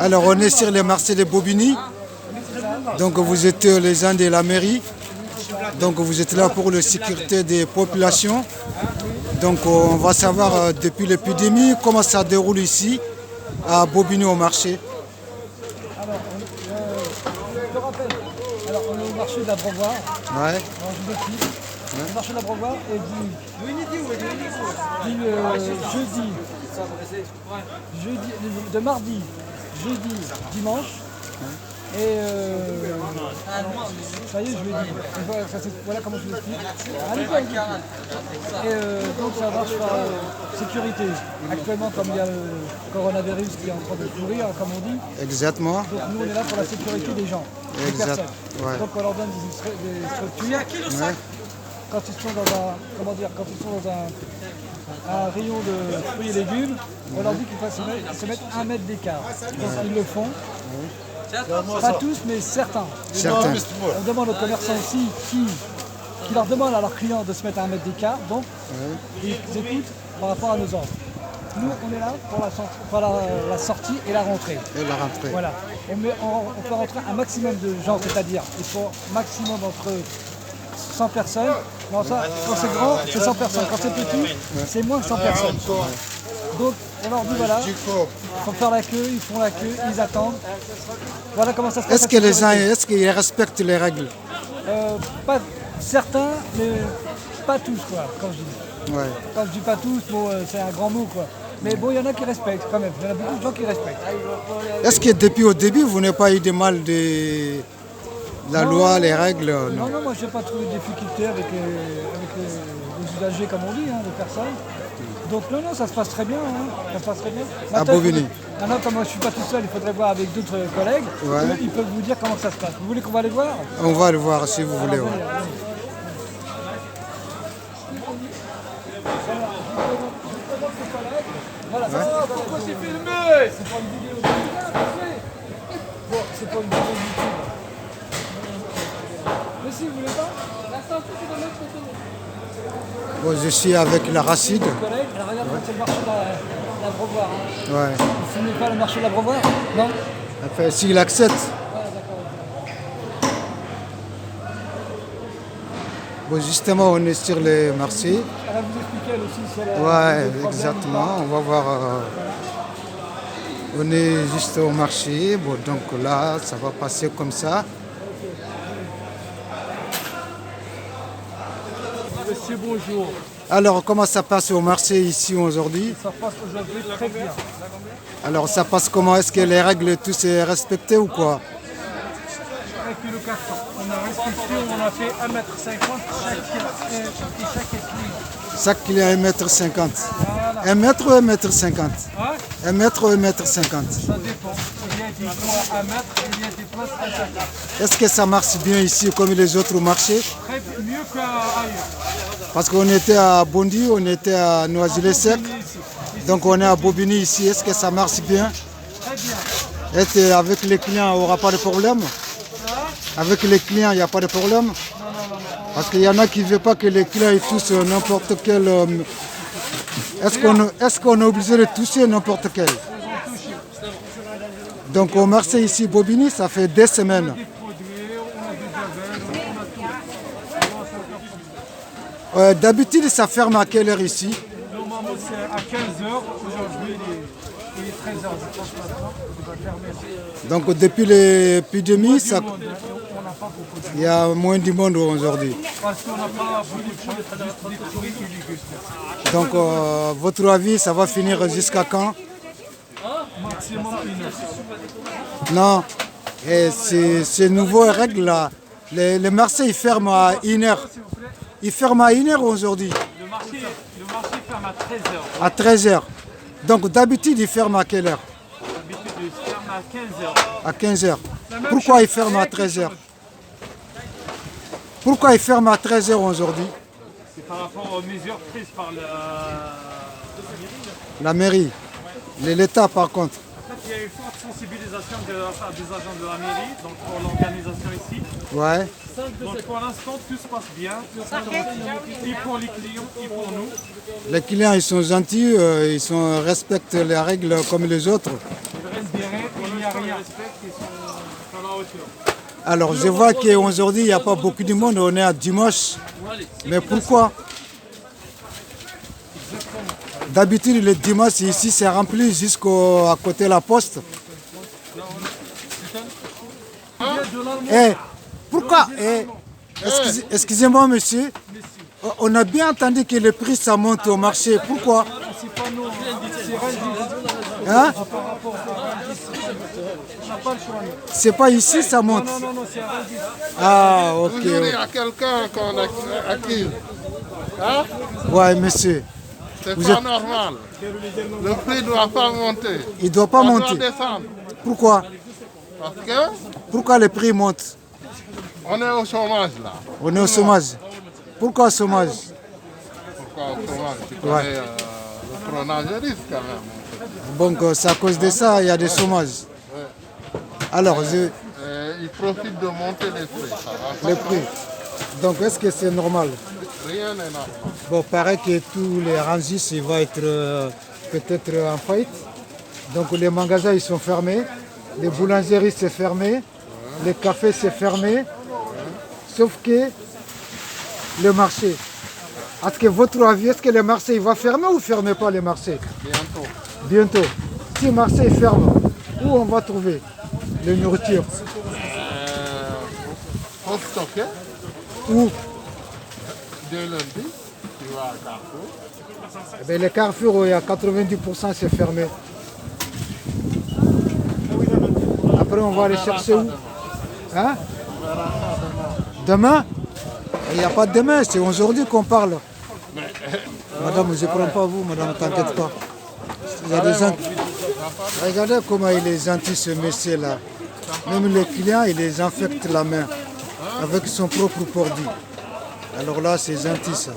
Alors on est sur les marchés de Bobigny. Donc vous êtes les gens de la mairie. Donc vous êtes là pour la sécurité des populations. Donc on va savoir depuis l'épidémie comment ça déroule ici à Bobigny au marché. Alors, je te rappelle, alors on est au marché de l'Abreuvoir. Ouais. Alors, je vous explique. Le marché de l'Abreuvoir est de mardi, jeudi, dimanche. Et ça y est, je l'ai dit. Voilà comment je vous explique. Allez-y. Et donc ça marche par sécurité. Actuellement, comme il y a le coronavirus qui est en train de courir, comme on dit. Exactement. Donc nous, on est là pour la sécurité des gens, des personnes. Ouais. Donc on leur donne des structures. Ouais. Quand ils sont dans un, quand ils sont dans un rayon de fruits et légumes, on leur dit qu'il faut se mettre 1 mètre d'écart. Donc ils le font. Pas tous, mais certains. On demande aux commerçants aussi qui leur demandent à leurs clients de se mettre à 1 mètre d'écart. Donc ils écoutent par rapport à nos ordres. Nous, on est là pour la sortie et la rentrée. Et la rentrée. Voilà. On peut rentrer un maximum de gens, c'est-à-dire il faut maximum entre 100 personnes. Non, ça, quand c'est grand, c'est 100 personnes. Quand c'est petit, c'est moins de 100 personnes. Donc on leur dit voilà, il faut faire la queue, ils font la queue, ils attendent. Voilà comment ça se passe. Est-ce que les gens respectent les règles? Pas certains, mais pas tous quoi, quand je dis. Ouais. Quand je dis pas tous, bon, c'est un grand mot quoi. Mais bon, il y en a qui respectent quand même. Il y en a beaucoup de gens qui respectent. Est-ce que depuis au début, vous n'avez pas eu de mal de la loi, les règles? Non, moi je n'ai pas trouvé de difficulté avec les usagers comme on dit, les personnes. Donc non, ça se passe très bien. Ça se passe très bien. À Bobigny. Maintenant, comme moi je ne suis pas tout seul, il faudrait voir avec d'autres collègues. Ouais. Eux, ils peuvent vous dire comment ça se passe. Vous voulez qu'on va aller voir? On va le voir si vous voulez. Ouais. Voilà, ça, pourquoi c'est filmé? C'est pas une vidéo YouTube. Bon, c'est pas une vidéo YouTube. Mais si, vous voulez pas? La sortie, c'est de l'autre côté. Bon, je suis avec la Racide. Collègue, alors regarde, c'est le marché de l'Abreuvoir. Ouais. Vous ne filmez pas le marché de l'Abreuvoir? Non? Enfin, s'il accepte. Ouais, d'accord. Bon, justement, on est sur les marchés. Elle va vous expliquer elle aussi si elle a Ouais, des problèmes exactement. ou pas. On va voir. On est juste au marché. Bon, donc là, ça va passer comme ça. Monsieur, bonjour. Alors, comment ça passe au marché ici aujourd'hui? Ça passe aujourd'hui très bien. Alors, ça passe comment? Est-ce que les règles, tout est respecté ou quoi? 1 kg 400. On a respecté, on a fait 1,50 m chaque client. Chaque client 1,50 m. Voilà. 1 mètre ou 1,50 m? Hein? 1 mètre ou 1,50 m? Ça dépend. Il y a des poids à 1 mètre, il y a des places à 50. Est-ce que ça marche bien ici comme les autres marchés? Très mieux qu'ailleurs. Parce qu'on était à Bondy, on était à Noisy-le-Sec. Donc on est à Bobigny ici. Est-ce que ça marche bien? Très bien. Et avec les clients, il n'y aura pas de problème? Avec les clients, il n'y a pas de problème? Parce qu'il y en a qui ne veulent pas que les clients ils touchent n'importe quel... Est-ce qu'on est obligé de toucher n'importe quel? Donc au marché ici, Bobigny, ça fait 2 semaines. D'habitude, ça ferme à quelle heure ici? Normalement, c'est à 15h. Aujourd'hui, il est 13h. Je pense maintenant. Il va fermer. Donc depuis l'épidémie, ça... On n'a pas beaucoup de... il y a moins de monde aujourd'hui. Parce qu'on n'a pas beaucoup de choses des fruits et légumes. Donc votre avis, ça va finir jusqu'à quand? Maximum 1 heure. Non, et ces nouvelles règles-là, les marchés ils ferment à 1h. Ils ferment à 1h aujourd'hui, Le marché ferme à 13h. à 13h. Donc d'habitude, ils ferment à quelle heure? D'habitude, il se ferme à 15h. À 15h. Pourquoi ils ferment à 13h? Pourquoi ils ferment à 13h aujourd'hui? C'est par rapport aux mesures prises par La mairie. L'État par contre. En fait, il y a une forte sensibilisation de la part des agents de la mairie, donc pour l'organisation ici. Ouais. Donc pour l'instant, tout se passe bien. Et pour les clients, et pour nous. Les clients, ils sont gentils, respectent les règles comme les autres. Ils respectent, n'y a rien. Alors, je vois qu'aujourd'hui, il n'y a pas beaucoup de monde. On est à dimanche. Mais pourquoi? D'habitude, le dimanche, ici, c'est rempli jusqu'à côté de la poste. Pourquoi excusez-moi, monsieur. On a bien entendu que le prix, ça monte au marché. Pourquoi? C'est pas nous, c'est Rungis. Hein? Par rapport à Rungis, on n'a pas le choix. C'est pas ici, ça monte. Non, c'est Rungis. Ah, ok. Toujours il y a quelqu'un qu'on accuse. Hein? Ouais, monsieur. C'est Vous pas êtes- normal. Le prix ne doit pas monter. Il ne doit pas Ça doit monter. descendre. Pourquoi? Parce que Pourquoi le prix monte? on est au chômage là. On est au chômage. Pourquoi au chômage? Pourquoi au chômage? Tu connais Ouais. le prenage de risque quand même. Donc, c'est à cause de ça, il y a des chômages. Alors, Ils profitent de monter les prix. Ça va le pas. prix. Donc, est-ce que c'est normal? Rien n'est normal. Bon, paraît que tous les Rungis, ils vont être peut-être en faillite. Donc, les magasins, ils sont fermés. Les boulangeries, c'est fermé. Les cafés, c'est fermé. Sauf que le marché. Est-ce que votre avis, est-ce que le marché il va fermer ou ne ferme pas le marché? Bientôt. Bientôt. Si le marché ferme, où on va trouver la nourriture? Faut stocker. Où? Dès lundi, tu vas à Carrefour. Eh bien, les carrefours, il y a 90% c'est fermé. Après, on va aller chercher où? Hein? Demain? Il n'y a pas de demain, c'est aujourd'hui qu'on parle. Madame, je ne prends pas vous, madame, t'inquiète pas. Il y a des gens... Regardez comment il est gentil ce monsieur-là. Même les clients, il les infecte la main avec son propre produit. Alors là, c'est gentil ça.